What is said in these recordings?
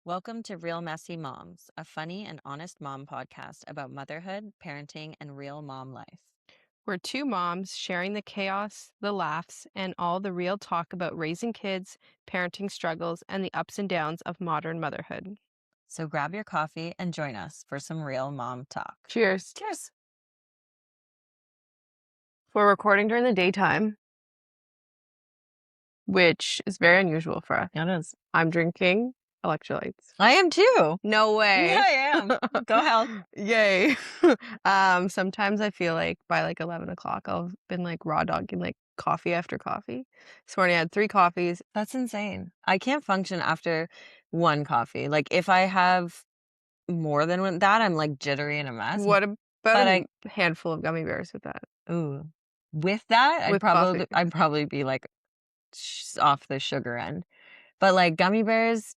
Welcome to Real Messy Moms, a funny and honest mom podcast about motherhood, parenting, and real mom life. We're two moms sharing the chaos, the laughs, and all the real talk about raising kids, parenting struggles, and the ups and downs of modern motherhood. So grab your coffee and join us for some real mom talk. Cheers. Cheers. We're recording during the daytime, which is very unusual for us. It is. I'm drinking electrolytes. I am too. No way. Yeah, I am. Go health. Yay. Sometimes I feel like by like 11 o'clock, I've been like raw dogging like coffee after coffee. This morning I had 3 coffees. That's insane. I can't function after one coffee. Like if I have more than that, I'm like jittery and a mess. What about But a handful of gummy bears with that? Ooh, with that, With coffee. I'd probably be like off the sugar end. But like gummy bears,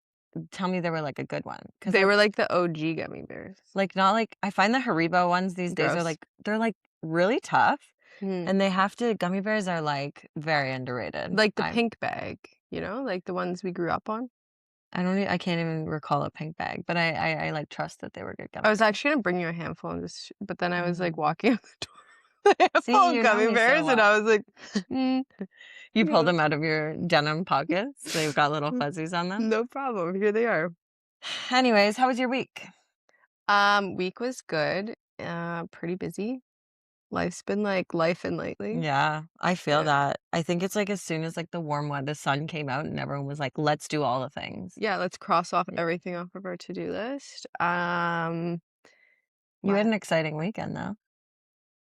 tell me they were like a good one. They were like the OG gummy bears. Like not like I find the Haribo ones these days are Gross. like they're like really tough Mm. and they have to gummy bears are like very underrated. Like the pink bag, like the ones we grew up on. I can't even recall a pink bag, but I like trust that they were good gummy I was bears. actually gonna bring you a handful and just, but then I was like Mm. walking out the door with a handful See, of you know gummy me so bears, and I well. was like, You pulled them out of your denim pockets. They've got little fuzzies on them. no problem. Here they are. Anyways, how was your week? Week was good. Pretty busy. Life's been like life-ing lately. Yeah, I feel Yeah. that. I think it's like as soon as like the warm weather, the sun came out and everyone was like, let's do all the things. Yeah, let's cross off Yeah. everything off of our to-do list. You had an exciting weekend though.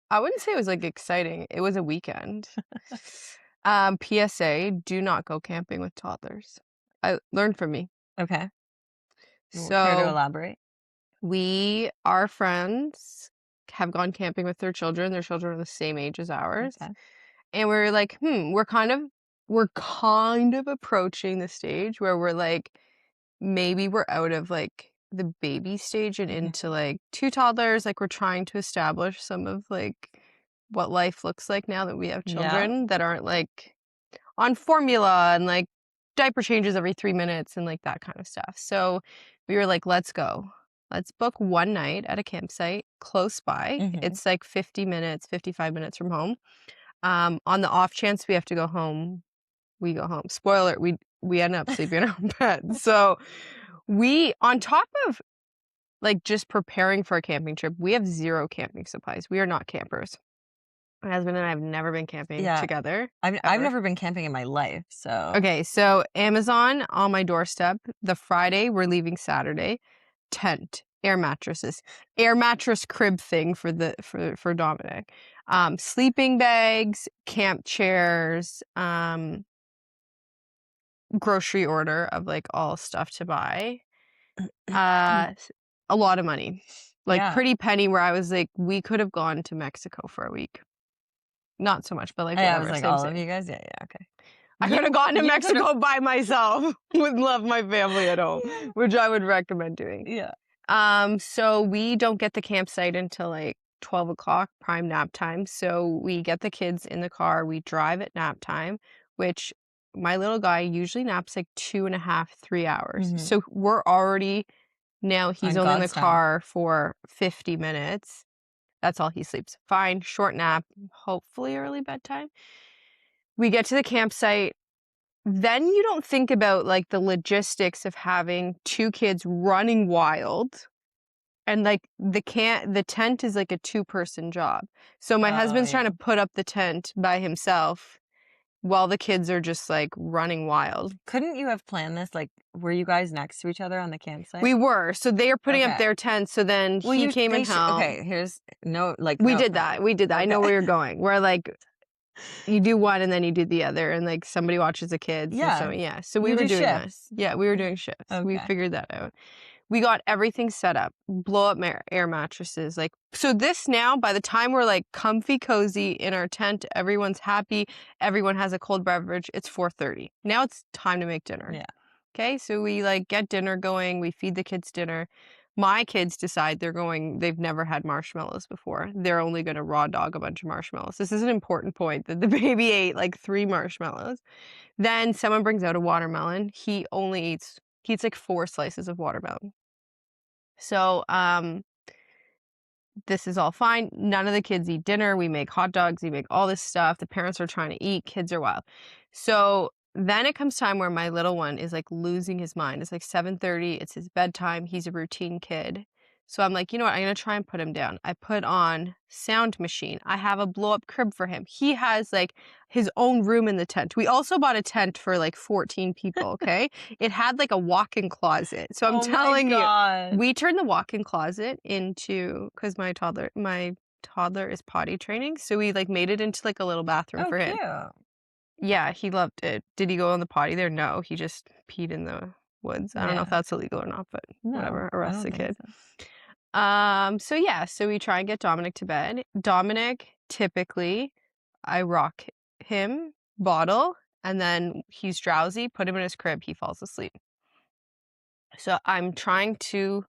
I wouldn't say it was like exciting. It was a weekend. PSA, do not go camping with toddlers. I learned from me. Okay. Care to So elaborate? our friends have gone camping with their children. Their children are the same age as ours. Okay. And we're like, we're kind of approaching the stage where we're like, maybe we're out of like the baby stage and into like 2 toddlers. Like we're trying to establish some of like what life looks like now that we have children that aren't like on formula and like diaper changes every 3 minutes and like that kind of stuff. So we were like, let's go. Let's book one night at a campsite close by. It's like 50 minutes, 55 minutes from home. On the off chance we have to go home, we go home. Spoiler, we end up sleeping in our bed. So we, on top of like just preparing for a camping trip, we have 0 camping supplies. We are not campers. My husband and I have never been camping together. I've ever. never been camping in my life, so. Okay, so Amazon on my doorstep. The Friday, we're leaving Saturday. Tent, air mattresses, air mattress crib thing for Dominic. Sleeping bags, camp chairs, grocery order of like all stuff to buy. A lot of money. Like pretty penny where I was like, we could have gone to Mexico for a week. Not so much, but like whatever. I was like, same, all same. of you guys? Yeah, okay. I could have gone to Mexico by myself. Would love my family at home, which I would recommend doing. Yeah. So we don't get the campsite until like 12 o'clock, prime nap time. So we get the kids in the car. We drive at nap time, which my little guy usually naps like 2.5, 3 hours. So we're already, now he's only in the car for 50 minutes. That's all he sleeps. Fine, short nap, hopefully early bedtime. We get to the campsite. Then you don't think about like the logistics of having 2 kids running wild. And like the tent is like a 2-person job. So my husband's trying to put up the tent by himself while the kids are just like running wild. Couldn't you have planned this? Like, were you guys next to each other on the campsite? We were. So they are putting up their tent. So then he came and helped. Okay, here's no, like. We did that. We did that. I know where you're going. Where like you do one and then you do the other and like somebody watches the kids. Yeah. So we were doing shifts. that. Yeah, we were doing shifts. We Okay. figured that out. We got everything set up, blow up air mattresses. Like, so this now, by the time we're like comfy, cozy in our tent, everyone's happy, everyone has a cold beverage, it's 4:30. Now it's time to make dinner. Yeah. Okay, so we like get dinner going, we feed the kids dinner. My kids decide they've never had marshmallows before. They're only going to raw dog a bunch of marshmallows. This is an important point that the baby ate like 3 marshmallows. Then someone brings out a watermelon. He only eats He eats, like, 4 slices of watermelon. So, this is all fine. None of the kids eat dinner. We make hot dogs, we make all this stuff. The parents are trying to eat, kids are wild. So then it comes time where my little one is like losing his mind. It's like 7:30, it's his bedtime. He's a routine kid. So I'm like, you know what? I'm gonna try and put him down. I put on sound machine. I have a blow up crib for him. He has like his own room in the tent. We also bought a tent for like 14 people, okay? It had like a walk-in closet. So I'm Oh my telling you, god. we turned the walk-in closet into because my toddler is potty training, so we, like, made it into, like, a little bathroom Oh, for him. cute. Yeah, he loved it. Did he go on the potty there? No, he just peed in the woods. I don't know if Yeah. that's illegal or not, but No, whatever, I arrest don't the think kid. so. So yeah, so we try and get Dominic to bed. Dominic, typically, I rock him, bottle, and then he's drowsy, put him in his crib, he falls asleep. So I'm trying to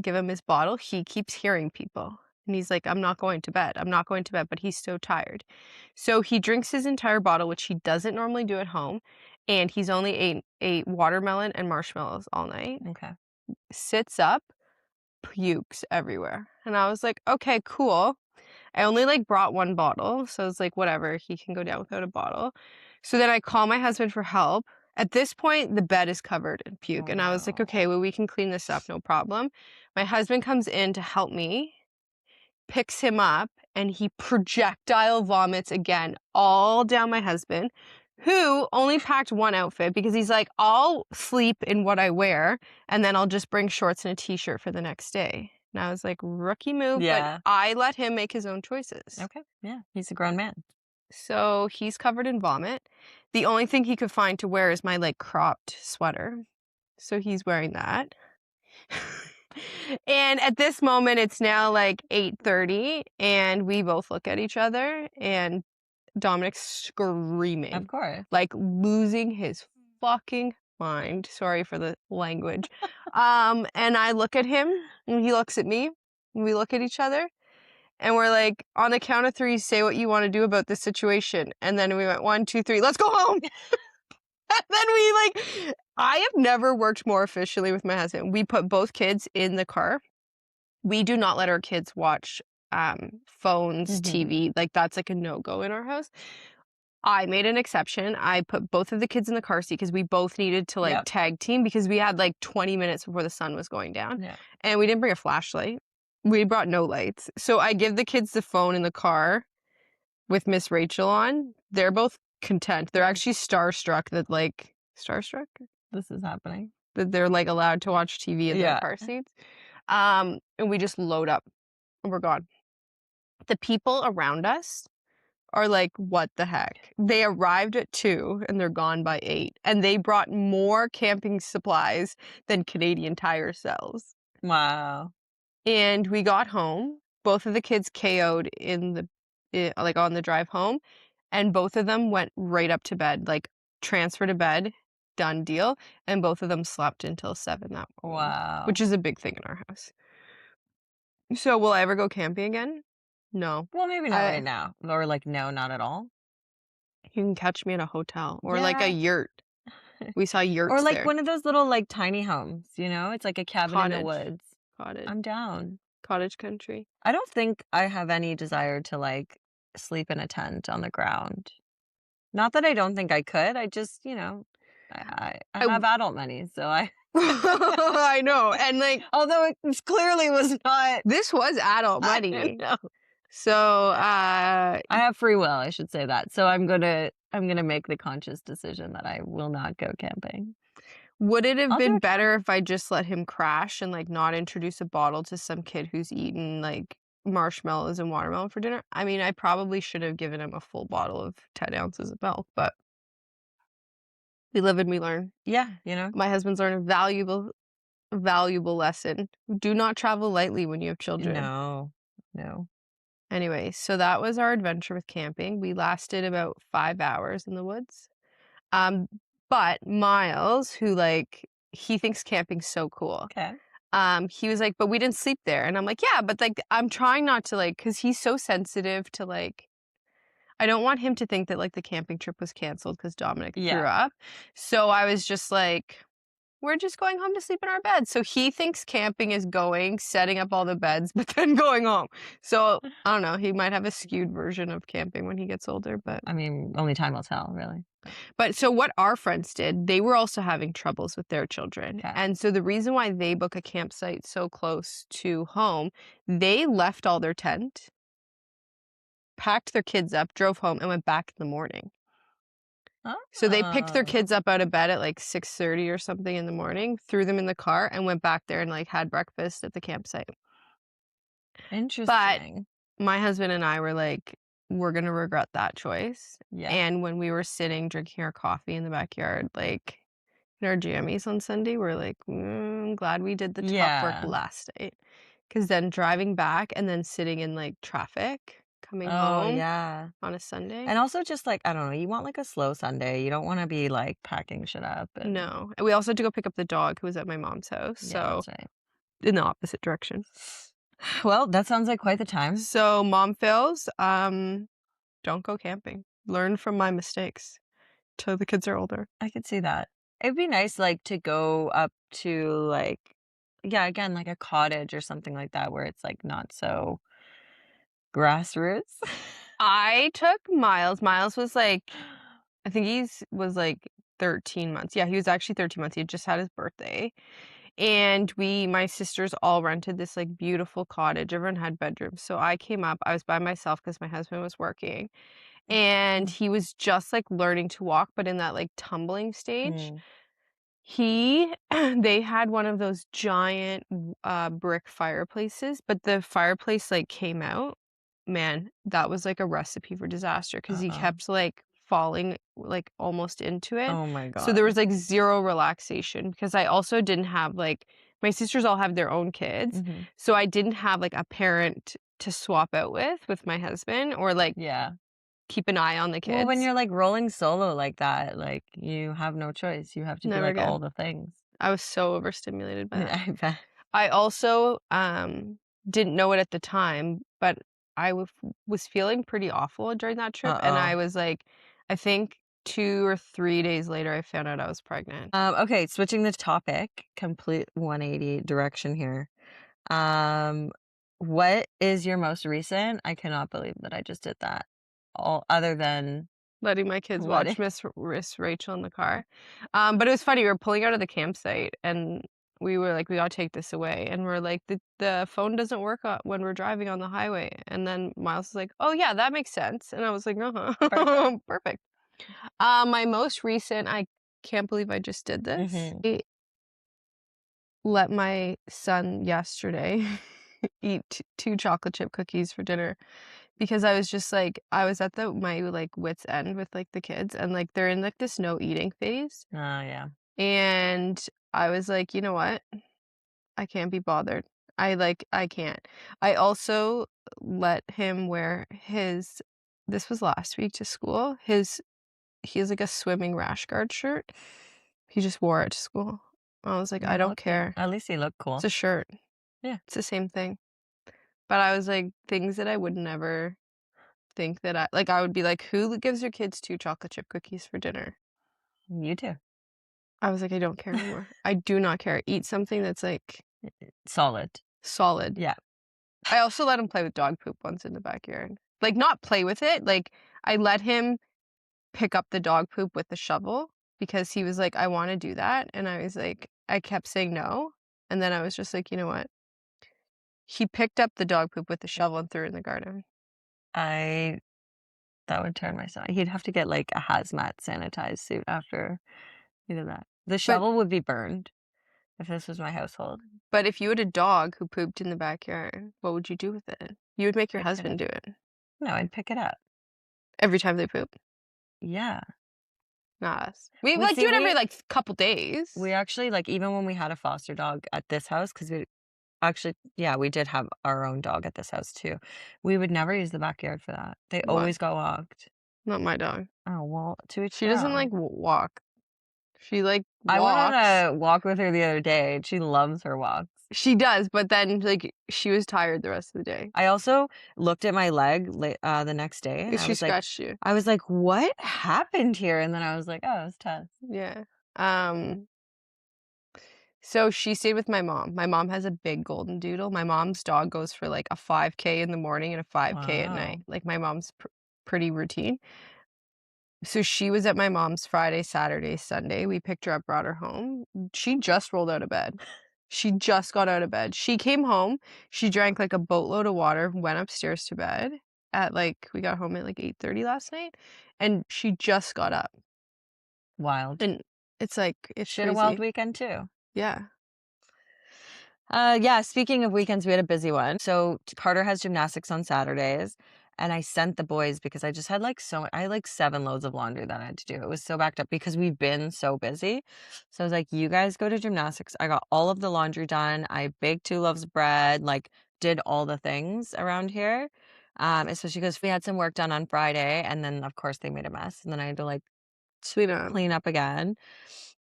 give him his bottle, he keeps hearing people. And he's like, I'm not going to bed. I'm not going to bed, but he's so tired. So he drinks his entire bottle, which he doesn't normally do at home. And he's only ate watermelon and marshmallows all night. Okay. Sits up, pukes everywhere. And I was like, okay, cool. I only like brought one bottle. So I was like, whatever, he can go down without a bottle. So then I call my husband for help. At this point, the bed is covered in puke. Oh, And I was like, no. okay, well, we can clean this up, no problem. My husband comes in to help me, picks him up, and he projectile vomits again all down my husband, who only packed one outfit because he's like, I'll sleep in what I wear, and then I'll just bring shorts and a t-shirt for the next day. And I was like, rookie move, but Yeah. I let him make his own choices. Okay. Yeah, he's a grown man. So he's covered in vomit. The only thing he could find to wear is my like cropped sweater. So he's wearing that. And at this moment it's now like 8:30 and we both look at each other and Dominic's Of screaming, course. like losing his fucking mind. Sorry for the language. And I look at him and he looks at me and we look at each other and we're like, on the count of 3, say what you want to do about this situation. And then we went 1, 2, 3, let's go home. And then we like, I have never worked more efficiently with my husband. We put both kids in the car. We do not let our kids watch phones, Mhm. TV. Like that's like a no-go in our house. I made an exception. I put both of the kids in the car seat because we both needed to like Yep. tag team because we had like 20 minutes before the sun was going down. Yeah. And we didn't bring a flashlight. We brought no lights. So I give the kids the phone in the car with Miss Rachel on. They're both content. They're actually starstruck that like starstruck This is happening. that they're like allowed to watch TV in their Yeah. car seats. And we just load up and we're gone. The people around us are like, what the heck? They arrived at 2 and they're gone by 8. And they brought more camping supplies than Canadian Tire sells. Wow. And we got home. Both of the kids KO'd like on the drive home. And both of them went right up to bed, like transfer to bed, done deal. And both of them slept until 7 that morning, Wow. which is a big thing in our house. So will I ever go camping again? No. Well, maybe not right I now. Or like, no, not at all. You can catch me at a hotel or like a Yeah. yurt. We saw Or yurts like there. one of those little like tiny homes, you know? It's like a cabin in the Cottage. woods. Cottage. I'm down. Cottage country. I don't think I have any desire to like sleep in a tent on the ground. Not that I don't think I could. I just, I I have adult money, so I I know, and, like, although it clearly was not. this was adult I don't money. know. So, I have free will, I should say that. So I'm gonna make the conscious decision that I will not go camping. would it have I'll do been it. better if I just let him crash and, like, not introduce a bottle to some kid who's eaten, like, marshmallows and watermelon for dinner? I mean, I probably should have given him a full bottle of 10 ounces of milk, but we live and we learn. Yeah. My husband's learned a valuable lesson. Do not travel lightly when you have children. No. No. Anyway, so that was our adventure with camping. We lasted about 5 hours in the woods. Um, but Miles, who like he thinks camping's so cool. Okay. He was like, "But we didn't sleep there." And I'm like, "Yeah, but like I'm trying not to like cuz he's so sensitive to like I don't want him to think that like the camping trip was canceled cuz Dominic threw Yeah. up." So I was just like we're just going home to sleep in our beds. So he thinks camping is going, setting up all the beds, but then going home. So I don't know. He might have a skewed version of camping when he gets older, but I mean, only time will tell, really. so what our friends did, they were also having troubles with their children. Okay. And so the reason why they book a campsite so close to home, they left all their tent, packed their kids up, drove home, and went back in the morning. So they picked their Oh, kids up out of bed at like 6:30 or something in the morning, threw them in the car, and went back there and like had breakfast at the campsite. But interesting. my husband and I were like, we're gonna regret that choice. Yeah. And when we were sitting drinking our coffee in the backyard, like in our jammies on Sunday, we're like, I'm glad we did the tough work Yeah. last night. Cause then driving back and then sitting in like traffic coming Oh, home yeah. on a Sunday. And also just, like, I don't know, you want, like, a slow Sunday. You don't wanna be, like, packing shit up and No. And we also had to go pick up the dog who was at my mom's house. yeah, So that's right. in the opposite direction. Well, that sounds like quite the time. So mom fails, don't go camping. Learn from my mistakes till the kids are older. I could see that. It'd be nice, like, to go up to, like yeah, again, like a cottage or something like that where it's, like, not so grassroots. I took Miles. Miles was like, I think was like 13 months. Yeah, he was actually 13 months. He had just had his birthday. And my sisters all rented this like beautiful cottage. Everyone had bedrooms. So I came up. I was by myself because my husband was working. And he was just like learning to walk, but in that like tumbling stage. Mm. He they had one of those giant brick fireplaces, but the fireplace like came out. Man, that was like a recipe for disaster because he Uh-oh. kept like falling like almost into it. Oh my So there god. was like zero relaxation because I also didn't have like my sisters all have their own kids. Mhm. So I didn't have like a parent to swap out with my husband or like Yeah. keep an eye on the Well, when kids. you're, like, rolling solo like that, like, you have no choice. You have to do, Never like, all again. the things. I was so overstimulated by that. Yeah, I bet. I also, didn't know it at the time, but was feeling pretty awful during that trip, and I Uh-oh. was like I think 2 or 3 days later, I found out I was pregnant. Okay, switching the topic, complete 180 direction here. Um, what is your most recent I cannot believe that I just did that. All other than Letting my kids what? watch Miss Rachel in the car. But it was funny, we were pulling out of the campsite, and we were like, "We gotta take this away," and we're like, "The phone doesn't work when we're driving on the highway," and then Miles was like, "Oh, yeah, that makes sense," and I was like, Perfect. "Uh-huh, perfect." My most recent I can't believe I just did this. Mhm. I let my son yesterday eat 2 chocolate chip cookies for dinner because I was just like I was at my, like, wit's end with, like, the kids, and, like, they're in, like, this no eating phase, Oh, yeah. and I was like, "You know what? I can't be bothered." I can't. I also let him wear his this was last week to school, he has, like, a swimming rash guard shirt. He just wore it to school. I was like, "I You're don't lucky. care. At least you look It's cool. a shirt. Yeah, It's the same thing." But I was like, things that I would never think that I would be like, "Who gives your kids 2 chocolate chip cookies for dinner?" you too. I was like, "I don't care anymore. I do not care. Eat something that's, like, Solid. solid." Yeah. I also let him play with dog poop once in the backyard. Like, not play with it, like, I let him pick up the dog poop with the shovel because he was like, "I wanna do that," and I was like I kept saying no, and then I was just like, "You know what?" He picked up the dog poop with the shovel and threw it in the garden. I that would turn my stomach. He'd have to get, like, a hazmat sanitized suit after he did that. The But shovel would be burned if this was my household. but if you had a dog who pooped in the backyard, what would you do with it? You would make your Pick it up. husband do it No, I'd pick it up. every time they poop, Yeah. not us. We, We like, see, do it every, like, couple days. we actually, like, even when we had a foster dog at this house, because we actually yeah, we did have our own dog at this house too. We would never use the backyard for that. They What? always got walked. Not my dog. Oh, well, to each She their doesn't, like, own. walk. She, like, I went on walks. a walk with her the other day, and she loves her walks. She does, but then, like, she was tired the rest of the day. I also looked at my leg the next day, and She scratched you. I was like, "What happened here?" And then I was like, "Oh, it was Tess." Yeah. Um, So she stayed with my mom. My mom has a big golden doodle. My mom's dog goes for like a 5K in the morning and a 5K at night. Wow. Like my mom's pretty routine. So she was at my mom's Friday, Saturday, Sunday. We picked her up, brought her home. She just rolled out of bed. She just got out of bed. She came home, she drank like a boatload of water, went upstairs to bed at like we got home at like 8:30 last night, and she just got up. Wild. And it's like it's She had a wild crazy. weekend too. Yeah. Yeah, speaking of weekends, we had a busy one. So Carter has gymnastics on Saturdays, and I sent the boys because I just had like I had like 7 loads of laundry that I had to do. It was so backed up because we've been so busy. So I was like, you guys go to gymnastics. I got all of the laundry done. I baked 2 loaves of bread, like did all the things around here. Especially because we had some work done on Friday, and then of course they made a mess, and then I had to like Sweet up. clean up again.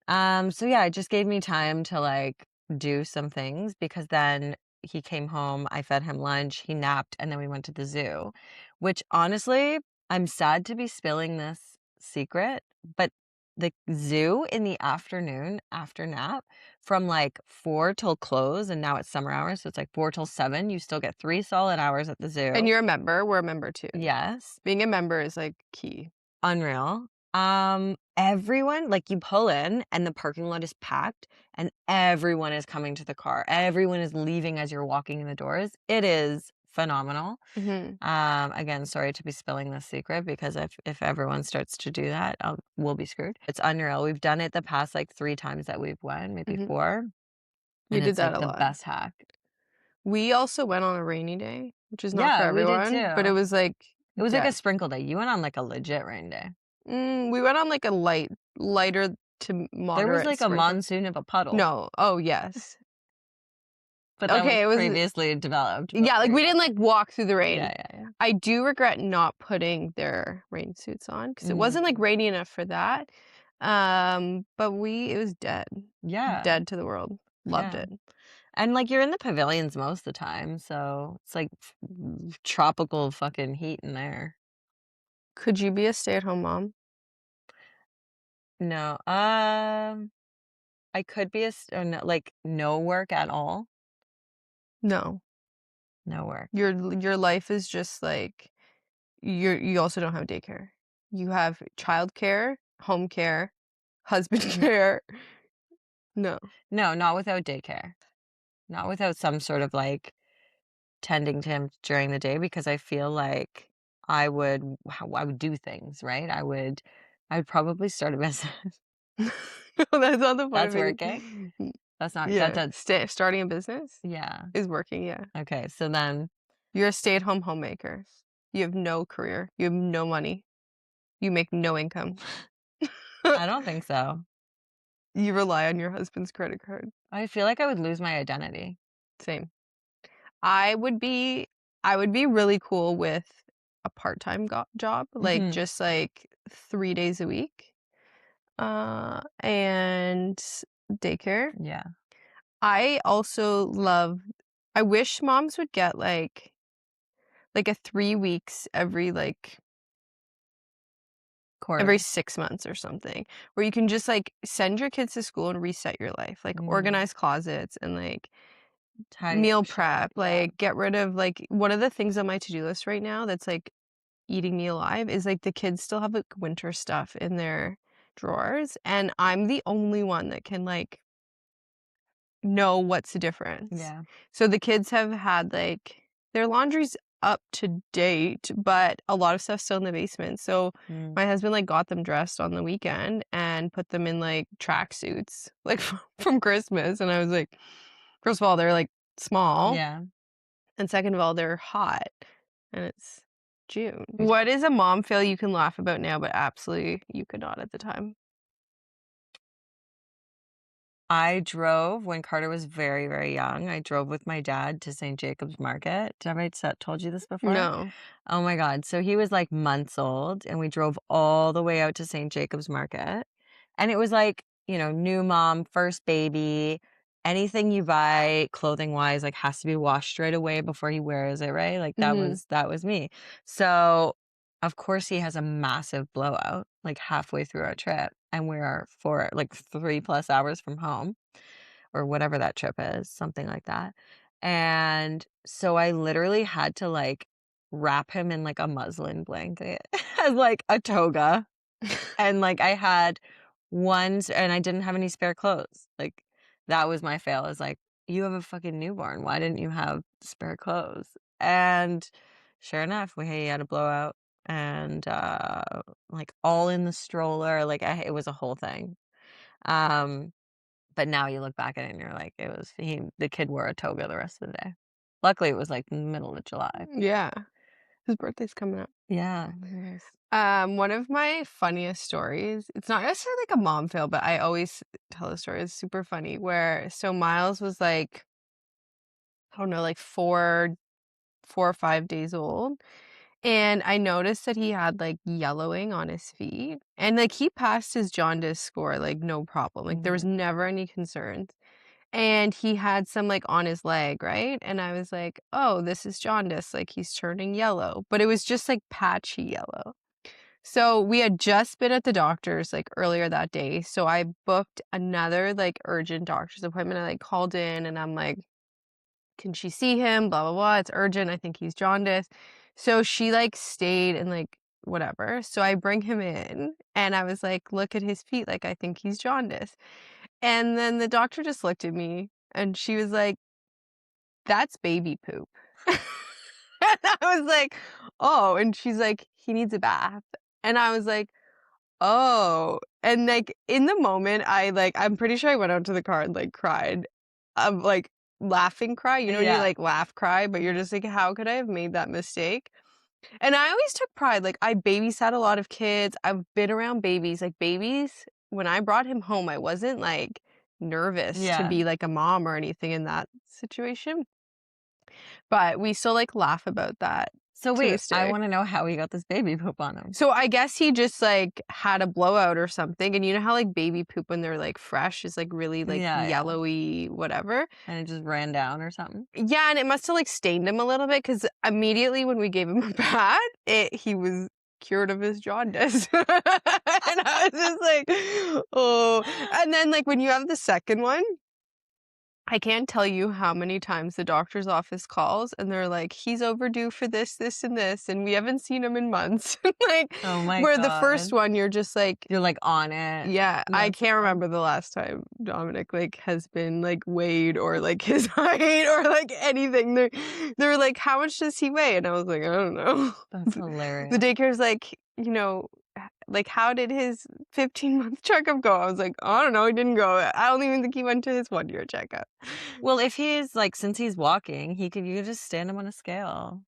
So yeah, it just gave me time to like do some things because then he came home, I fed him lunch, he napped, and then we went to the zoo, which honestly, I'm sad to be spilling this secret, but the zoo in the afternoon after nap from like 4 till close, and now it's summer hours, so it's like 4 till 7, you still get 3 solid hours at the And zoo. you're a member, we're a member too. Yes. Being a member is like key. Unreal. Everyone like, you pull in and the parking lot is packed and everyone is coming to the car. Everyone is leaving as you're walking in the doors. It is phenomenal. Mhm. Again, sorry to be spilling this secret because if everyone starts to do that, we'll be screwed. It's unreal. We've done it the past, like, 3 times that we've went, maybe Mhm. 4, We and did it's, that like, a the lot. best hack. We also went on a rainy day, which is not for Yeah, we did everyone, but it too. was like It was like a death. sprinkle day. You went on, like, a legit rain day. We went on like a lighter to There was, moderate like, a sprinkle. monsoon of a puddle. No. Oh, yes. But that Okay, was it was previously developed yeah, before like, you we got didn't, like, walk through the there. rain. Yeah, yeah, yeah. I do regret not putting their rain suits on because it wasn't, like, Mm. rainy enough for that. But it was dead. Yeah, Dead to the world. Loved yeah. it. And, like, you're in the pavilions most of the time, so it's, like, tropical fucking heat in there. Could you be a stay-at-home mom? No, I could be no, like, no work at all? No. No work. Your life is just, like you also don't have daycare. You have childcare, home care, husband care. No. No, not without daycare. Not without some sort of, like, tending to him during the day because I feel like I would do things, right? I would probably start a business. That's not the point of That's being working? That's not yeah, that starting a business yeah. is working, yeah. Okay, so then You're a stay-at-home homemaker. You have no career. You have no money. You make no income. I don't think so. You rely on your husband's credit card. I feel like I would lose my identity. Same. I would be I would be really cool with a part-time job, like, Mhm. just, like, 3 days a week, and daycare. Yeah. I also love I wish moms would get, like, a 3 weeks every Quarter. 6 months or something, where you can just, like, send your kids to school and reset your life, like, Mm. organize closets and, like, Tidy meal up shit, prep, yeah. like, get rid of, like one of the things on my to-do list right now that's, like, eating me alive is, like, the kids still have, like, winter stuff in their drawers, and I'm the only one that can, like, know what's the difference. Yeah. So the kids have had, like their laundry's up to date, but a lot of stuff's still in the basement, so Mm. my husband, like, got them dressed on the weekend and put them in, like, tracksuits, like, from Christmas, and I was like first of all, they're, like, small, Yeah. and second of all, they're hot, and it's June. What is a mom fail you can laugh about now, but absolutely you could not at the time? I drove when Carter was very, very young. I drove with my dad to St. Jacob's Market. Have I told you this before? No. Oh my god. So he was, like, months old, and we drove all the way out to St. Jacob's Market, and it was like, new mom, first baby, anything you buy clothing-wise, like, has to be washed right away before he wears it, right? Like, that Mhm. was that was me. So, of course, he has a massive blowout, like, halfway through our trip, and we're like, 3 plus hours from home. or whatever that trip is, something like that. And so I literally had to, like, wrap him in, like, a muslin blanket as, like, a toga, and, like, I had and I didn't have any spare clothes. Like, that was my fail, is like, "You have a fucking newborn, why didn't you have spare clothes?" And sure enough, he had a blowout and, like, all in the stroller, like, it was a whole thing. Um, but now you look back at it and you're like, the kid wore a toga the rest of the day. Luckily, it was, like, in the middle of July. Yeah. His birthday's coming up. Yeah, it is. One of my funniest stories, it's not necessarily like a mom fail, but I always tell a story, it's super funny, where so Miles was like, I don't know, like 4 or 5 days old. And I noticed that he had like yellowing on his feet. And like he passed his jaundice score, like no problem. Like there was Mhm. never any concerns. And he had some like on his leg, right? And I was like, oh, this is jaundice. Like he's turning yellow. But it was just like patchy yellow. So we had just been at the doctor's like earlier that day. So I booked another like urgent doctor's appointment. I like called in and I'm like, can she see him? Blah, blah, blah. It's urgent. I think he's jaundice. So she like stayed and like whatever. So I bring him in and I was like, look at his feet. Like, I think he's jaundice. And then the doctor just looked at me and she was like, that's baby poop. And I was like, oh. And she's like, he needs a bath. And I was like, oh. And like in the moment, I'm pretty sure I went out to the car and like cried. Like laughing cry. You know when you Yeah. like laugh cry, but you're just like, how could I have made that mistake? And I always took pride. Like I babysat a lot of kids. I've been around babies. Like babies, when I brought him home, I wasn't like nervous to Yeah. be like a mom or anything in that situation. But we still like laugh about that So to wait, this I day. wanna know how he got this baby poop on him. So I guess he just like had a blowout or something. And you know how like baby poop when they're like fresh is like really like Yeah, yeah. yellowy, whatever. And it just ran down or something? Yeah, and it must have like stained him a little bit because immediately when we gave him a bath, he was cured of his jaundice. And I was just like, oh. And then like when you have the second one, I can't tell you how many times the doctor's office calls and they're like, he's overdue for this, this, and this, and we haven't seen him in months. Like, Oh my where the first god. one, you're just like, You're, like, on it yeah, I can't nonstop. remember the last time Dominic like has been like weighed or like his height or like anything. They're like, how much does he weigh? And I was like, I don't know. That's The hilarious. daycare's like, like how did his 15-month checkup go? I was like, I don't know, he didn't go. I don't even think he went to his 1 year checkup. Well, if he's like, since he's walking, you could just stand him on a scale.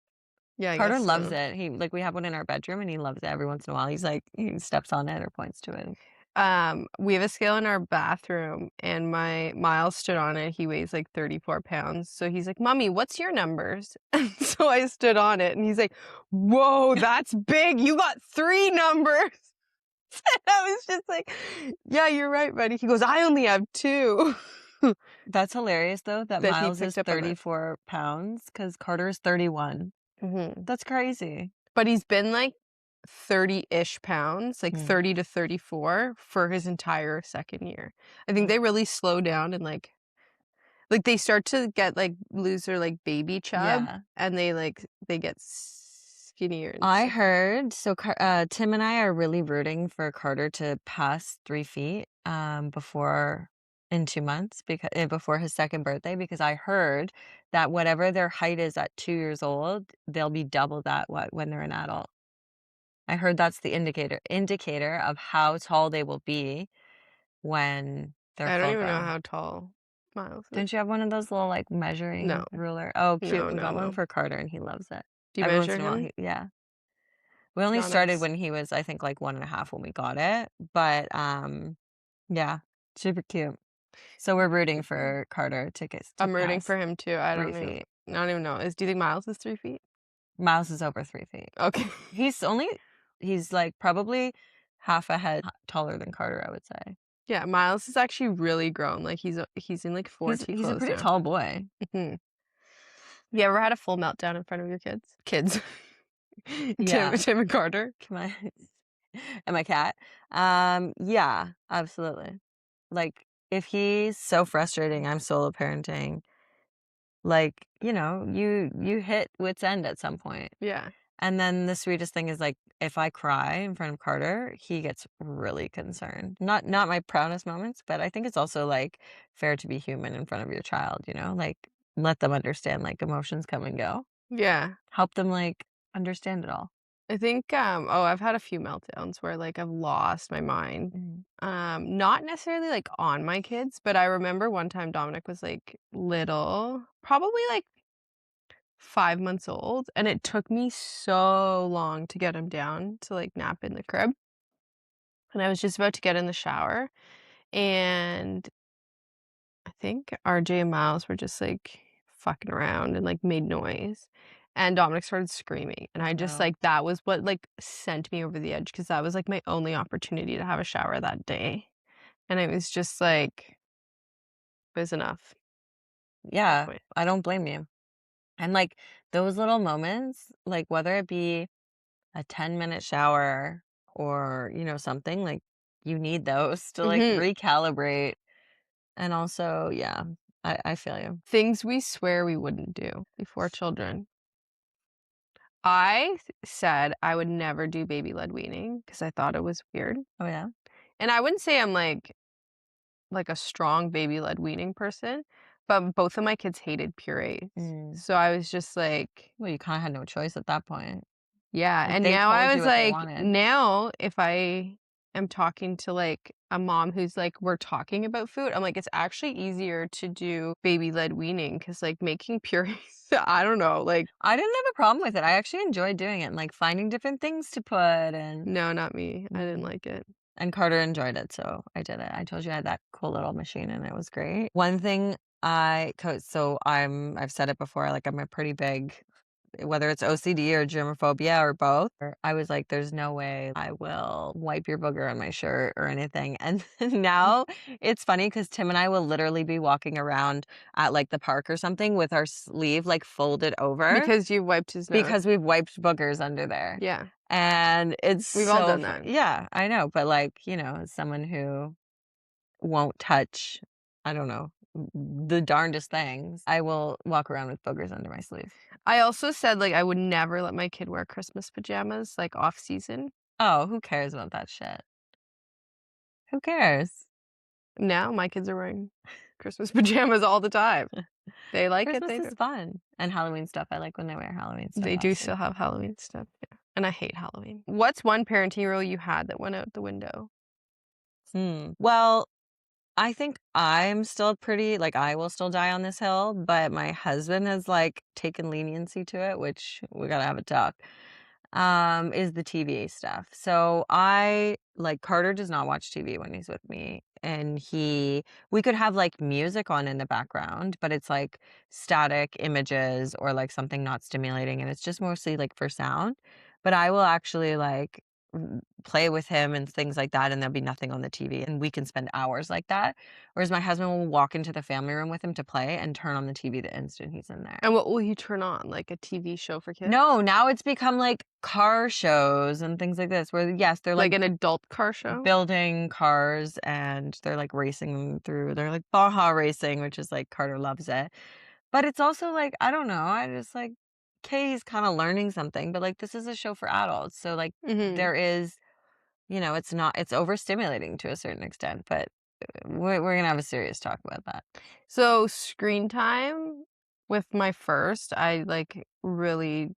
Yeah, I Carter guess loves so. it. We have one in our bedroom, and he loves it every once in a while. He's like, he steps on it or points to it. We have a scale in our bathroom and my Miles stood on it. He weighs like 34 pounds. So he's like, Mommy, what's your numbers? And so I stood on it and he's like, whoa, that's big. You got 3 numbers. And I was just like, yeah, you're right, buddy. He goes, I only have 2. That's hilarious, though, that That he Miles is picked up on that. 34 pounds because Carter is 31. Hmm. That's crazy. But he's been like 30-ish pounds, like Mm. 30 to 34 for his entire second year. I think Mm. they really slow down and like, they start to get, like, lose their, like, baby chub, Yeah. and they get skinnier and I stuff. heard Tim and I are really rooting for Carter to pass 3 feet, before in 2 months before his second birthday, because I heard that whatever their height is at 2 years old, they'll be double that when they're an adult. I heard that's the indicator of how tall they will be when they're I don't full even know grown. how tall Miles is. Didn't you have one of those little, like, No. measuring ruler? Oh, cute. No, We no, got one no. for Carter, and he loves it. Do you Every once measure in a while, him? yeah. We only Not started us. when he was, I think, like 1.5 when we got it, but, yeah, super cute. So we're rooting for Carter to I'm rooting pass for him too. 3 feet. I don't even know. Do you think Miles is 3 feet? Miles is over 3 feet. Okay. He's only he's, like, probably half a head taller than Carter, I would say. Yeah, Miles is actually really grown. Like, he's in, like, He's 4T he's a clothes pretty now. tall boy. Mhm. You ever had a full meltdown in front of your kids? Kids. Yeah. Tim and Carter? Can I and my cat. Yeah, absolutely. Like, if he's so frustrating, I'm solo parenting, like, you hit wit's end at some point. Yeah. And then the sweetest thing is, like, if I cry in front of Carter, he gets really concerned. Not my proudest moments, but I think it's also, like, fair to be human in front of your child, Like, let them understand, like, emotions come and go. Yeah. Help them, like, understand it all. I think, I've had a few meltdowns where, like, I've lost my mind. Mhm. Not necessarily, like, on my kids, but I remember one time Dominic was, like, little, probably, like, 5 months old, and it took me so long to get him down to, like, nap in the crib, and I was just about to get in the shower, and I think RJ and Miles were just, like, fucking around and, like, made noise, and Dominic started screaming, and Oh, I just, no. like that was what, like, sent me over the edge because that was, like, my only opportunity to have a shower that day, and it was just, like, it was enough at that Yeah, point. I don't blame you. And, like, those little moments, like, whether it be a 10-minute shower or, something, like, you need those to, like, Mhm. recalibrate. And also, yeah, I feel you. Things we swear we wouldn't do before children. Said I would never do baby-led weaning because I thought it was weird, Oh, yeah? and I wouldn't say I'm, like a strong baby-led weaning person, but both of my kids hated purees. Mm. So I was just like, Well, you kinda had no choice at that point. yeah, Like, and they now told I you was what they like, wanted. now if I am talking to, like, a mom who's like, we're talking about food, I'm like, it's actually easier to do baby-led weaning because like, making purees, I don't know, like I didn't have a problem with it. I actually enjoyed doing it and, like, finding different things to put and no, not me, I didn't mm. like it. And Carter enjoyed it, so I did it. I told you I had that cool little machine and it was great. One thing so I've said it before, like, I'm a pretty big whether it's OCD or germophobia or both, I was like, "There's no way I will wipe your booger on my shirt or anything." And now it's funny because Tim and I will literally be walking around at, like, the park or something with our sleeve, like, folded over Because you wiped his nose. because we've wiped boogers under there. Yeah, And it's we've all so done fu that. yeah, I know, but, like, as someone who won't touch, I don't know, the darndest things, I will walk around with boogers under my sleeve. I also said, like, I would never let my kid wear Christmas pajamas, like, off season. Oh, who cares about that shit? Who cares? Now my kids are wearing Christmas pajamas all the time. They like it, Christmas they is do. fun, and Halloween stuff, I like when they wear Halloween stuff They do also. still have Halloween stuff, yeah, and I hate Halloween. What's one parenting rule you had that went out the window? Well, I think I'm still pretty like, I will still die on this hill, but my husband has, like, taken leniency to it, which we gotta have a talk, is the TV stuff. So Carter does not watch TV when he's with me, and we could have, like, music on in the background, but it's, like, static images or, like, something not stimulating, and it's just mostly, like, for sound. But I will actually, like, play with him and things like that, and there'll be nothing on the TV, and we can spend hours like that. Whereas my husband will walk into the family room with him to play and turn on the TV the instant he's in there. And what will you turn on, like a TV show for kids? No, now it's become like car shows and things like this where, yes, they're Like like an adult car show? building cars and they're like racing them through. They're like Baja racing, which is like Carter loves it. But it's also like, I don't know, I just like, okay, he's kind of learning something, but like this is a show for adults. So like Mhm. there is, it's overstimulating to a certain extent, but we're gonna have a serious talk about that. So, screen time with my first, I, like, really,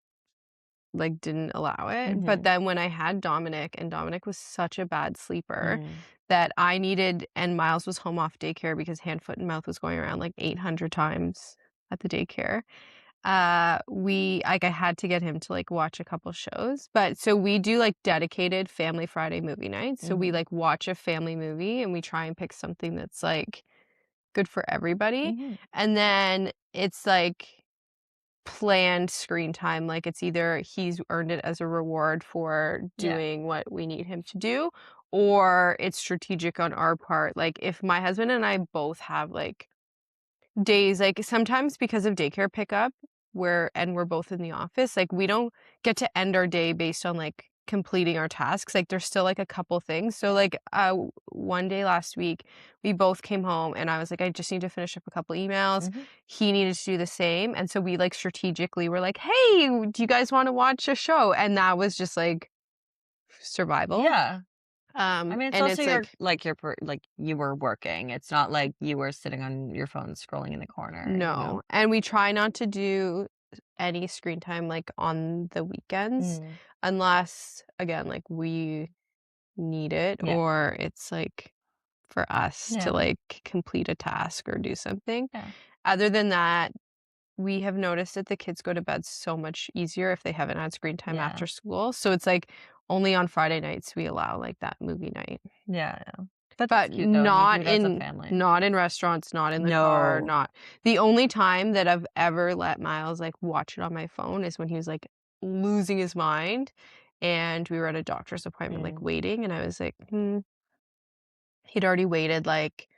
like, didn't allow it, but Mhm. then when I had Dominic, and Dominic was such a bad sleeper Mm. that I needed and Miles was home off daycare because hand, foot, and mouth was going around, like, 800 times at the daycare. I had to get him to, like, watch a couple shows, but so we do, like, dedicated Family Friday movie nights, so we, Mhm. like, watch a family movie, and we try and pick something that's, like, good for everybody, Mhm. and then it's, like, planned screen time, like, it's either he's earned it as a reward for Yeah. doing what we need him to do, or it's strategic on our part, like, if my husband and I both have, like, days, like, sometimes because of daycare pickup, we're both in the office, like, we don't get to end our day based on, like, completing our tasks. Like, there's still, like, a couple things. So, like, one day last week, we both came home and I was like, "I just need to finish up a couple emails." Mhm. He needed to do the same, and so we, like, strategically were like, "Hey, do you guys wanna watch a show?" And that was just, like, survival. Yeah. I mean, it's And also it's like, like you were working. It's not like you were sitting on your phone scrolling in the corner, you know? no, and we try not to do any screen time, like, on the weekends Mm. unless, again, like, we need it Yeah. or it's, like, for us to, Yeah. like, complete a task or do something. Yeah. Other than that, we have noticed that the kids go to bed so much easier if they haven't had screen time Yeah. after school, so it's, like, only on Friday nights we allow, like, that movie night. Yeah, yeah. But that's But cute though, and you do it as a family. not in restaurants, not in the car, No. not the only time that I've ever let Miles, like, watch it on my phone is when he was, like, losing his mind, and we were at a doctor's appointment, like, Mm. waiting, and I was like, "Hmm." He'd already waited, like,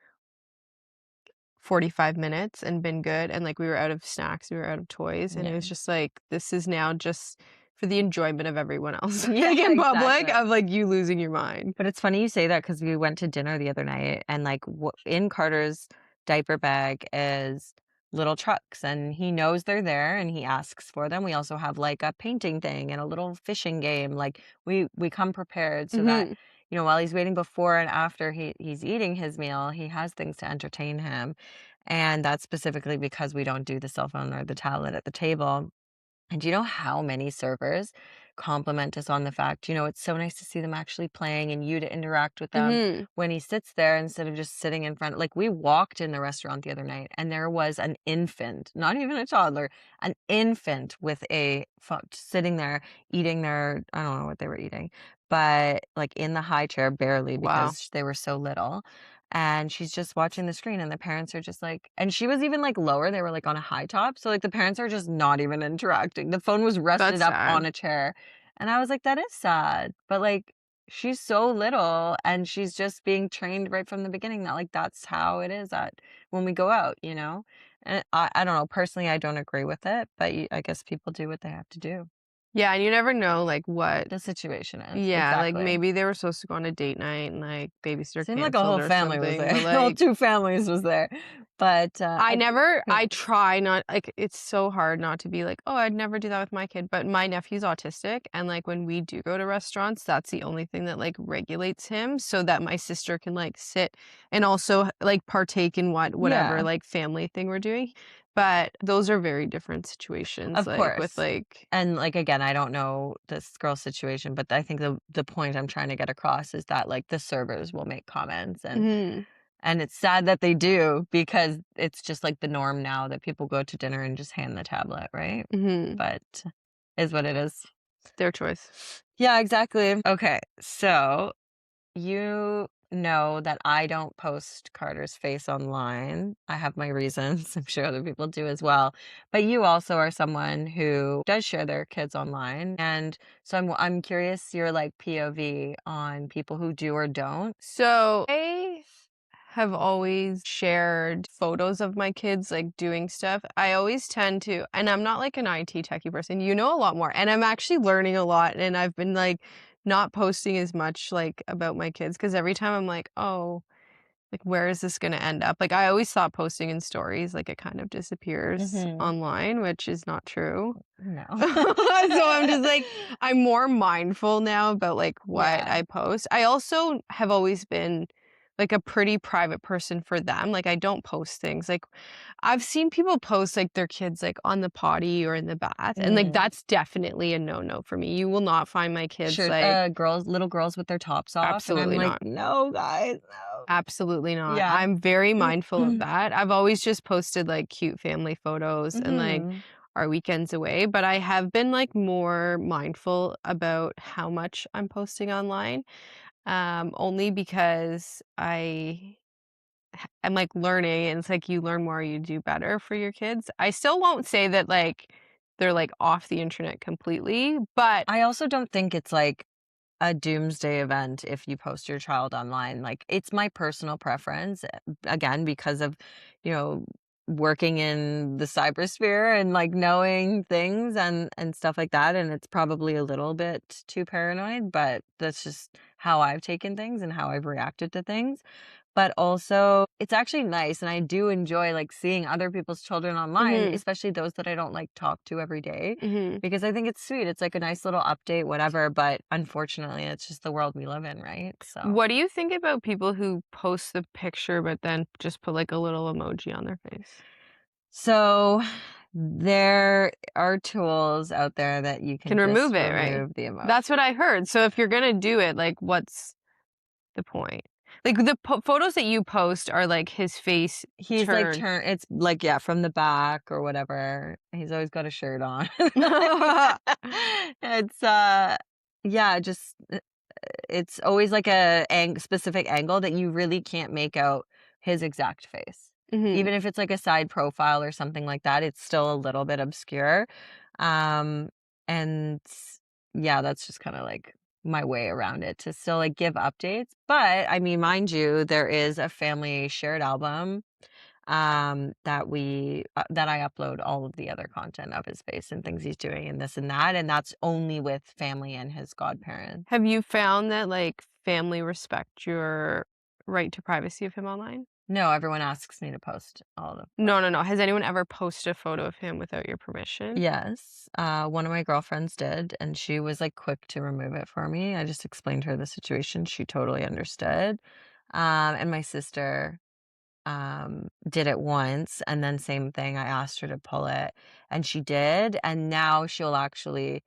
45 minutes and been good, and, like, we were out of snacks, we were out of toys, and it Yeah. was just like, this is now just for the enjoyment of everyone else, Yeah, like, in public, exactly. of, like, you losing your mind. But it's funny you say that because we went to dinner the other night and, like, in Carter's diaper bag is little trucks, and he knows they're there, and he asks for them. We also have, like, a painting thing and a little fishing game, like, we come prepared so that, Mhm. while he's waiting before and after he's eating his meal, he has things to entertain him, and that's specifically because we don't do the cell phone or the tablet at the table. And do you know how many servers compliment us on the fact, it's so nice to see them actually playing and you to interact with them Mhm. when he sits there instead of just sitting in front. Like we walked in the restaurant the other night and there was an infant, not even a toddler, an infant with a phone sitting there eating I don't know what they were eating, but like in the high chair barely Wow. because they were so little. And she's just watching the screen and the parents are just like and she was even, like, lower, they were, like, on a high top, so, like, the parents are just not even interacting. The phone was rested That's up on sad. a chair, and I was like, "That is sad," but, like, she's so little, and she's just being trained right from the beginning that, like, that's how it is at when we go out, you know? And I don't know, personally, I don't agree with it, but I guess people do what they have to do. Yeah, and you never know, like, what The situation is, yeah, like, exactly. maybe they were supposed to go on a date night and, like, babysitter Seemed like a canceled whole or family was something, there. but, Well, like, 2 families was there, but, who I knows? try not like, it's so hard not to be like, "Oh, I'd never do that with my kid," but my nephew's autistic, and, like, when we do go to restaurants, that's the only thing that, like, regulates him so that my sister can, like, sit and also, like, partake in whatever, Yeah. like, family thing we're doing, but those are very different situations, Of like, with, course. like And, like, again, I don't know this girl's situation, but I think the point I'm trying to get across is that, like, the servers will make comments, mhm, and it's sad that they do because it's just, like, the norm now that people go to dinner and just hand the tablet, right? mhm, But is what it is. their choice. Yeah, exactly. Okay, so you know that I don't post Carter's face online. I have my reasons. I'm sure other people do as well. But you also are someone who does share their kids online. And so I'm curious your like POV on people who do or don't. So, I have always shared photos of my kids, like, doing stuff. I always tend to and I'm not, like, an IT techie person, you know a lot more, and I'm actually learning a lot, and I've been, like, not posting as much, like, about my kids because every time I'm like, "Oh, like, where is this gonna end up?" Like, I always thought posting in stories, like, it kind of disappears Hmm. online, which is not true. No. So I'm just like I'm more mindful now about, like, what Yeah. I post. I also have always been, like, a pretty private person for them, like, I don't post things, like, I've seen people post, like, their kids, like, on the potty or in the bath, and, like, Mm. that's definitely a no-no for me. You will not find my kids, Sure. like Little girls with their tops off. And I'm absolutely like, not. no, guys, no. Absolutely not. Yeah. I'm very mindful of that. I've always just posted, like, cute family photos and, like, Hmm. our weekends away, but I have been, like, more mindful about how much I'm posting online, only because I'm, like, learning, and it's like you learn more, you do better for your kids. I still won't say that, like, they're, like, off the internet completely, but I also don't think it's like a doomsday event if you post your child online. Like, it's my personal preference, again, because of, you know, working in the cybersphere and, like, knowing things and stuff like that, and it's probably a little bit too paranoid, but that's just how I've taken things and how I've reacted to things. But also, it's actually nice, and I do enjoy, like, seeing other people's children online, Mhm. especially those that I don't, like, talk to every day, Mhm. because I think it's sweet. It's like a nice little update, whatever, but unfortunately, it's just the world we live in, right? So What do you think about people who post the picture, but then just put, like, a little emoji on their face? so there are tools out there that you Can can remove just it, right? remove the That's what emoji. I heard. So if you're gonna do it, like, what's the point? Like, the photos that you post are, like, his face He's like turned. turn it's like, yeah, from the back or whatever. He's always got a shirt on. It's, yeah, just it's always like a specific angle that you really can't make out his exact face. Mhm. Even if it's like a side profile or something like that, it's still a little bit obscure. Um, and yeah, that's just kind of like my way around it to still like give updates. But I mean, mind you, there is a family shared album that that I upload all of the other content of his face and things he's doing and this and that, and that's only with family and his godparents. Have you found that, like, family respect your right to privacy of him online? No, everyone asks me to post all of the No, no, photos. no. Has anyone ever posted a photo of him without your permission? Yes, one of my girlfriends did, and she was, like, quick to remove it for me. I just explained to her the situation, she totally understood. And my sister, did it once, and then same thing, I asked her to pull it, and she did, and now she'll actually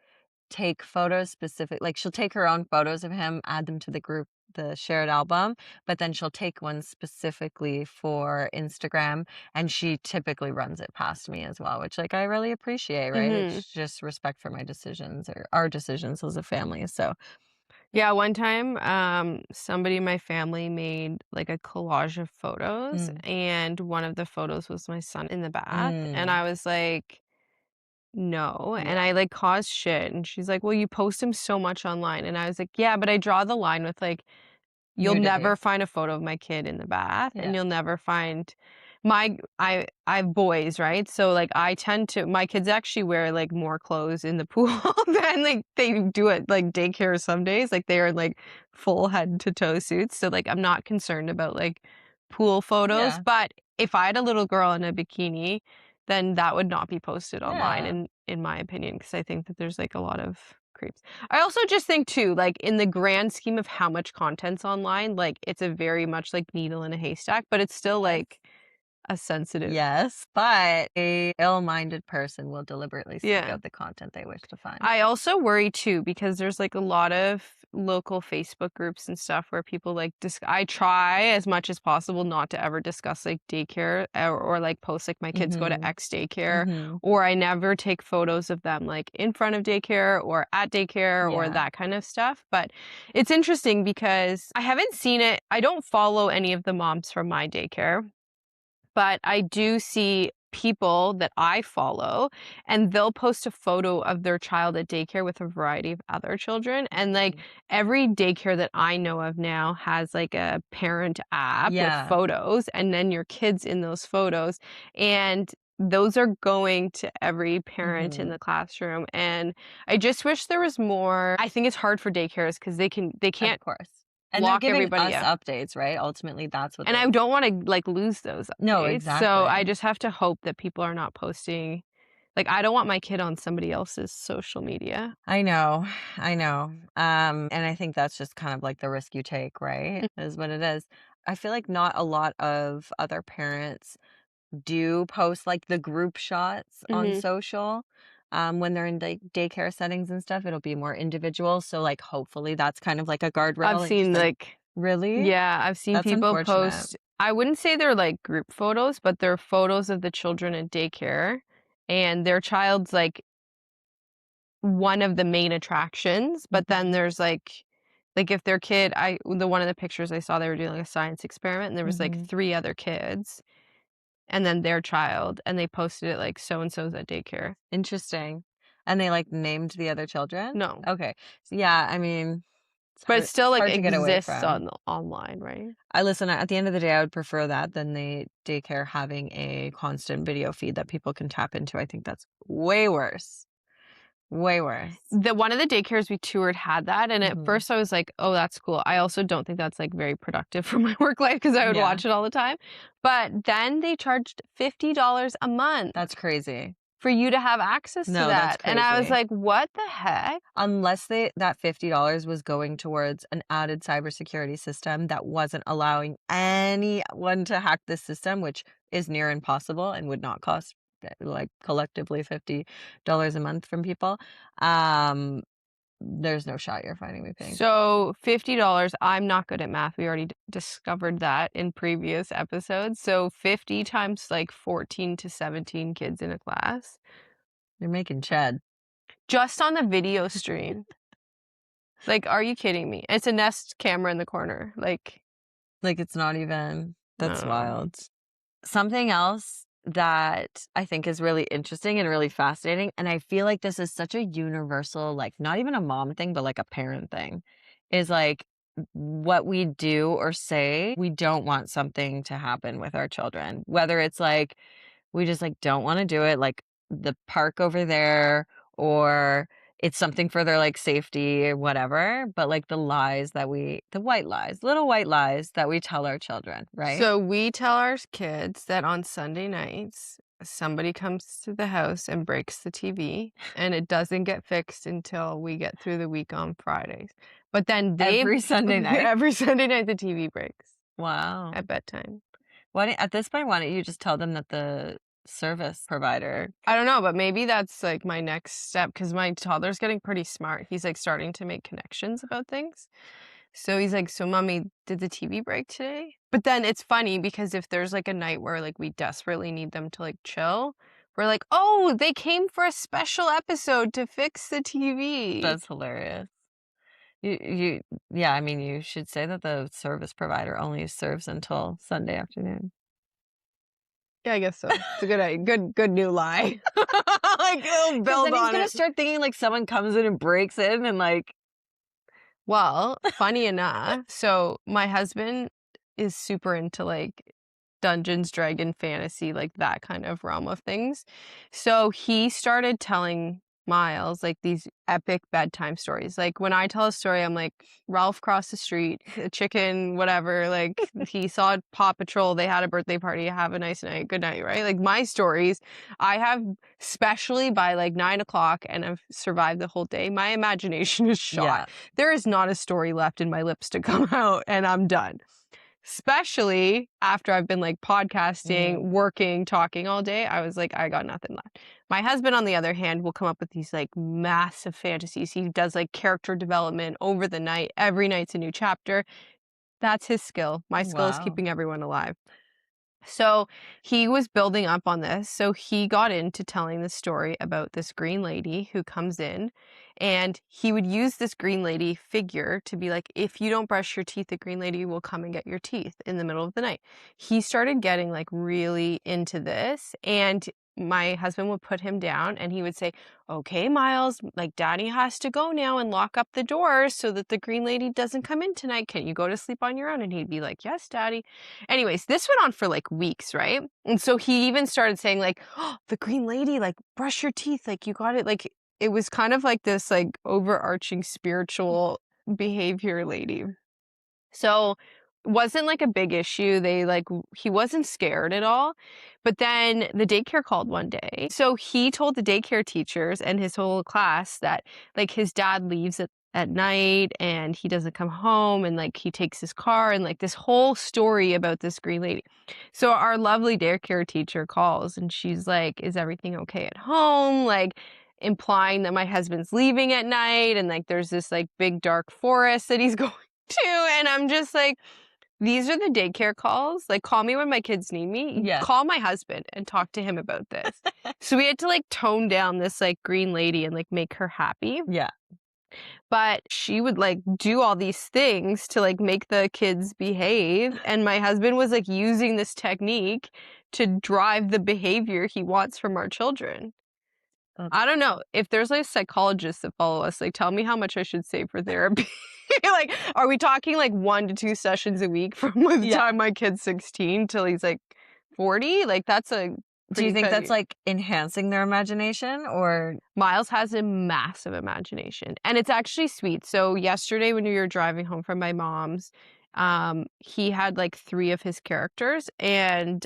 take photos like, she'll take her own photos of him, add them to the group the shared album, but then she'll take one specifically for Instagram, and she typically runs it past me as well, which, like, I really appreciate, right? Mhm. It's just respect for my decisions or our decisions as a family, so Yeah, one time, somebody in my family made, like, a collage of photos, mm, and one of the photos was my son in the bath, and mm, I was like, "No," and yeah, I, like, caused shit, and she's like, "Well, you post him so much online," and I was like, "Yeah, but I draw the line with, like, you'll nudity. never find a photo of my kid in the bath, and Yeah, you'll never find I have boys, right? So, like, I tend to my kids actually wear, like, more clothes in the pool than, like, they do at, like, daycare some days, like, they are in, like, full head to toe suits, so, like, I'm not concerned about, like, pool photos, yeah, but if I had a little girl in a bikini, then that would not be posted online yeah, in my opinion, because I think that there's, like, a lot of creeps. I also just think too, like, in the grand scheme of how much content's online, like, it's a very much, like, needle in a haystack, but it's still, yes. like, a sensitive. Yes, but a ill-minded person will deliberately seek Yeah. out the content they wish to find. I also worry too because there's, like, a lot of local Facebook groups and stuff where people, like, I try as much as possible not to ever discuss, like, daycare or, like, post, like, my kids go to Mhm. X daycare, Mhm. or I never take photos of them, like, in front of daycare or at daycare or Yeah. that kind of stuff, but it's interesting because I haven't seen it. I don't follow any of the moms from my daycare, but I do see people that I follow, and they'll post a photo of their child at daycare with a variety of other children, and, like, Mhm. every daycare that I know of now has, like, a parent app with Yeah. photos, and then your kid's in those photos, and those are going to every parent in Mhm. the classroom, and I just wish there was more. I think it's hard for daycares because they Of can't course. And they're lock giving everybody us out. updates, right? Ultimately, that's what And I they're don't wanna, like, lose those No, updates, so I exactly. just have to hope that people are not posting, like, I don't want my kid on somebody else's social media. I know. I know. And I think that's just kind of like the risk you take, right? Is what it is. I feel like not a lot of other parents do post, like, the group shots on Mhm. social, when they're in daycare settings and stuff, it'll be more individual, so, like, hopefully, that's kind of like a I've guardrail and just seen, like like, really? yeah, I've seen That's people unfortunate. post. I wouldn't say they're, like, group photos, but they're photos of the children at daycare, and their child's, like, one of the main attractions, but then Mhm, there's, like, if their kid I the one of the pictures I saw, they were doing, like, a science experiment, and there was, like, mhm. 3 other kids, and then their child, and they posted it like, "So and so's at daycare." Interesting. And they, like, named the other children? No. Okay. So, yeah, I mean, But it still, like, hard to get away exists from. on online, right? I listen, at the end of the day, I would prefer that than the daycare having a constant video feed that people can tap into. I think that's way worse. Way worse. The one of the daycares we toured had that, and at Mhm. first I was like, "Oh, that's cool." I also don't think that's, like, very productive for my work life because I would Yeah, watch it all the time. But then they charged $50 a month that's crazy. for you to have access to No, that's that, and I was crazy. like, "What the heck?" Unless that $50 was going towards an added cybersecurity system that wasn't allowing anyone to hack this system, which is near impossible and would not cost, like, collectively $50 a month from people, there's no shot you're finding me paying. So, $50, I'm not good at math, we already discovered that in previous episodes, so 50 times, like, 14 to 17 kids in a class, You're making Chad. just on the video stream. Like, are you kidding me? It's a Nest camera in the corner, like, Like, it's not even that's no. wild. Something else that I think is really interesting and really fascinating, and I feel like this is such a universal, like, not even a mom thing, but like a parent thing, is like what we do or say, we don't want something to happen with our children. Whether it's like we just like don't want to do it, like the park over there, or it's something for their like safety or whatever, but like the white lies, little white lies that we tell our children, right? So, we tell our kids that on Sunday nights, somebody comes to the house and breaks the TV, and it doesn't get fixed until we get through the week on Fridays. But then they've Every Sunday night? every Sunday night, the TV breaks Wow. at bedtime. Why don't at this point, why don't you just tell them that the service provider I don't know, but maybe that's, like, my next step because my toddler's getting pretty smart. He's, like, starting to make connections about things. So he's like, "So, mommy, did the TV break today?" But then it's funny because if there's, like, a night where, like, we desperately need them to, like, chill, we're like, "Oh, they came for a special episode to fix the TV." that's hilarious. You yeah, I mean, you should say that the service provider only serves until Sunday afternoon. Yeah, I guess so. It's a good new lie. Like, it'll Because build then he's on gonna it. start thinking, like, someone comes in and breaks in and, like Well, funny enough, so my husband is super into, like, Dungeons, Dragon, fantasy, like, that kind of realm of things. So he started telling Miles, like, these epic bedtime stories. Like, when I tell a story, I'm like, "Ralph crossed the street, a chicken, whatever, like, he saw Paw Patrol, they had a birthday party, have a nice night, good night," right? Like, my stories, I have especially by, like, 9 o'clock, and I've survived the whole day, my imagination is Yeah, shot. There is not a story left in my lips to come out, and I'm done. Especially after I've been, like, podcasting, mhm, working, talking all day, I was like, "I got nothing left." My husband, on the other hand, will come up with these, like, massive fantasies. He does, like, character development over the night. Every night's a new chapter. That's his skill. My skill is wow, keeping everyone alive. So he was building up on this. So he got into telling the story about this green lady who comes in, and he would use this green lady figure to be like, if you don't brush your teeth, the green lady will come and get your teeth in the middle of the night. He started getting like really into this, and my husband would put him down and he would say, "Okay, Miles, like daddy has to go now and lock up the doors so that the green lady doesn't come in tonight. Can you go to sleep on your own?" And he'd be like, "Yes, daddy." Anyways, this went on for like weeks, right? And so he even started saying like, "Oh, the green lady, like brush your teeth, like you got it." Like it was kind of like this like overarching spiritual behavior lady. So wasn't like a big issue. He wasn't scared at all. But then the daycare called one day. So he told the daycare teachers and his whole class that like his dad leaves at night and he doesn't come home and like he takes his car and like this whole story about this green lady. So our lovely daycare teacher calls and she's like, "Is everything okay at home?" Like implying that my husband's leaving at night and like there's this like big dark forest that he's going to. And I'm just like, these are the daycare calls. Like, call me when my kids need me. yeah, Call my husband and talk to him about this. So we had to like tone down this like green lady and like make her happy. yeah. But she would like do all these things to like make the kids behave. And my husband was like using this technique to drive the behavior he wants from our children. That's I don't know. If there's like psychologists that follow us, like tell me how much I should save for therapy. Like, are we talking like 1 to 2 sessions a week from the Yeah. time my kid's 16 till he's like 40? Like, that's a Do you pretty think that's, crazy. like, enhancing their imagination or Miles has a massive imagination, and it's actually sweet. So yesterday when we were driving home from my mom's, he had like 3 of his characters, and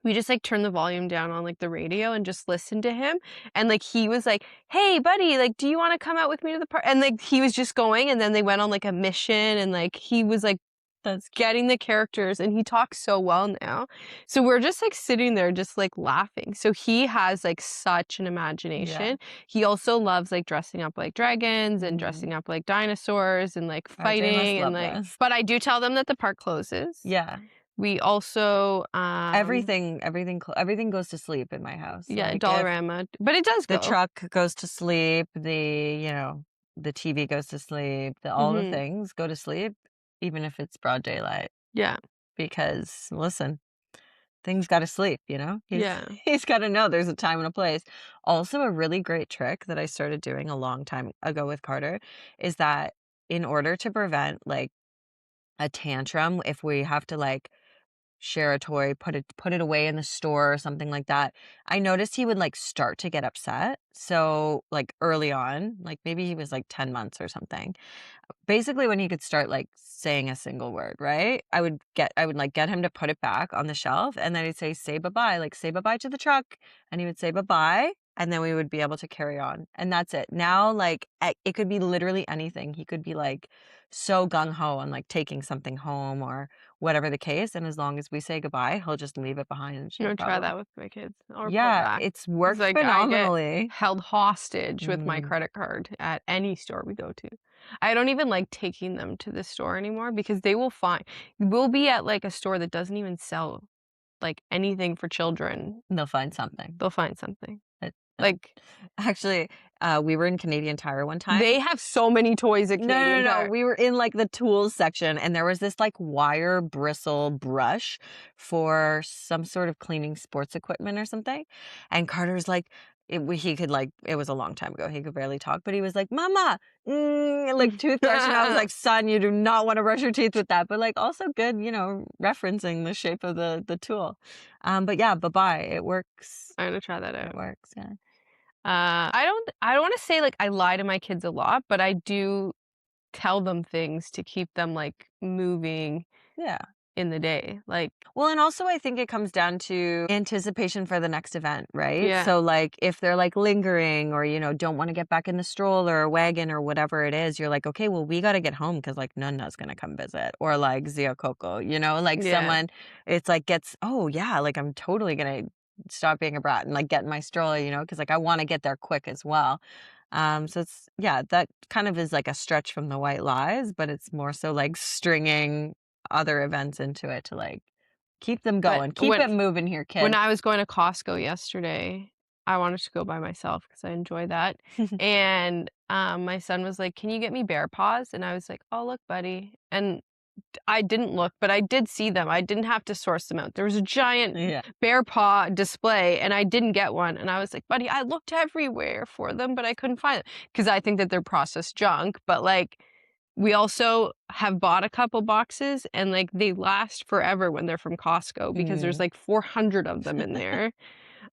we just like turned the volume down on like the radio and just listened to him. And like he was like, "Hey, buddy, like, do you want to come out with me to the park?" And like he was just going, and then they went on like a mission, and like he was like that's getting the characters, and he talks so well now. So we're just like sitting there just like laughing. So he has like such an yeah. imagination. He also loves like dressing up like dragons and Mhm. dressing up like dinosaurs and like RJ must fighting and love like, this. but I do tell them that the park closes. Yeah. We also Everything goes to sleep in my house. yeah, Like, if Dollarama, but it does the go. truck goes to sleep, the TV goes to sleep, all the Mhm. things go to sleep, even if it's broad daylight, Yeah. because, listen, things gotta sleep, He's Yeah. he's gotta know there's a time and a place. Also, a really great trick that I started doing a long time ago with Carter is that in order to prevent, like, a tantrum, if we have to, like, share a toy, put it away in the store or something like that, I noticed he would, like, start to get upset. So, like, early on, like, maybe he was, like, 10 months or something. Basically, when he could start, like, saying a single word, right? I would, like, get him to put it back on the shelf, and then he'd say, "Say bye-bye," like, "Say bye-bye to the truck," and he would say, "Bye-bye," and then we would be able to carry on, and that's it. Now, like, it could be literally anything. He could be, like, so gung ho on, like, taking something home or whatever the case, and as long as we say goodbye, he'll just leave it behind, I'm no gonna try problem. that with my kids. I'll report Yeah, back. it's It's worked like I get phenomenally. held hostage with my Mm, credit card at any store we go to. I don't even like taking them to the store anymore because they will find we'll be at like a store that doesn't even sell like anything for children. they'll find something. They'll find something. It no. Like Actually, we were in Canadian Tire one time. they have so many toys at No, no, Canadian no, Tire. we were in, like, the tools section, and there was this, like, wire bristle brush for some sort of cleaning sports equipment or something, and Carter's like he could, like, it was a long time ago, he could barely talk, but he was like, "Mama, like, toothbrush," and I was like, "Son, you do not wanna brush your teeth with that," but, like, also good, referencing the shape of the tool. But yeah, bye-bye, it works. I'm gonna try that It out. works, yeah. I don't wanna say like I lie to my kids a lot, but I do tell them things to keep them like moving Yeah. in the day. Like, Well, and also I think it comes down to anticipation for the next event, right? yeah, So, like, if they're, like, lingering or, don't wanna get back in the stroller or wagon or whatever it is, you're like, "Okay, well, we gotta get home because like, Nunna's gonna come visit," or, like, Zia Coco, like, yeah. someone it's like, gets, "Oh, yeah, like, I'm totally gonna stop being a brat and, like, get in my stroller," because like, I wanna get there quick as well. So it's yeah, that kind of is like a stretch from the white lies, but it's more so, like, stringing other events into it to, like, keep them But going. Keep when it moving here, when kid. I was going to Costco yesterday, I wanted to go by myself because I enjoy that. And my son was like, "Can you get me bear paws?" And I was like, "Oh, look, buddy." And I didn't look, but I did see them. I didn't have to source them out. There was a giant Yeah. bear paw display, and I didn't get one. And I was like, "Buddy, I looked everywhere for them, but I couldn't find them because I think that they're processed junk." But like, we also have bought a couple boxes, and like they last forever when they're from Costco because there's Mm. like 400 of them in there.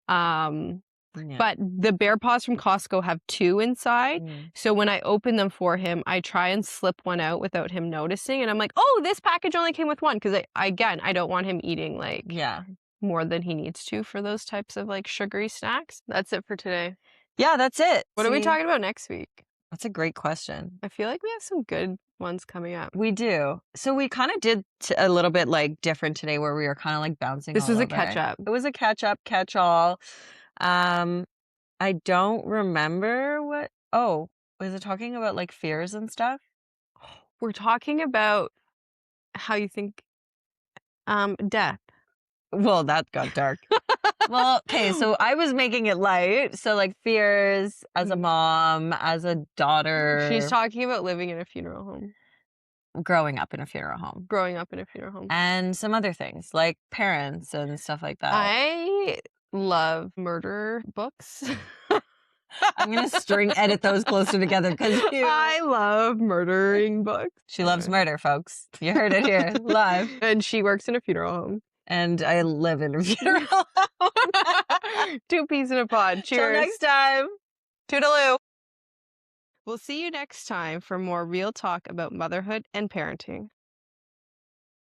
Um, Yeah. but the bear paws from Costco have 2 inside, Mm. so when I open them for him, I try and slip one out without him noticing, and I'm like, "Oh, this package only came with 1," 'cause again, I don't want him eating, like, Yeah. more than he needs to for those types of, like, sugary snacks. That's it for today. Yeah, that's it. What are we See? talking about next week? That's a great question. I feel like we have some good ones coming up. We do. So we kinda did a little bit, like, different today where we were kinda, like, bouncing This all was a catch over. up. It was a catch up, catch all. Um, I don't remember was it talking about, like, fears and stuff? We're talking about how you think, death. Well, that got dark. Well, okay, so I was making it light. So, like, fears as a Mm. mom, as a She's daughter, talking about living in a funeral home, growing up in a funeral home, growing up in a funeral home. and some other things like parents and stuff like that. I love murder books. I'm gonna string edit those closer together because I love murdering books. she loves murder, folks. You heard it here live. And she works in a funeral home. And I live in a funeral home. Two peas in a pod. Till Cheers. next time. Toodaloo. We'll see you next time for more real talk about motherhood and parenting.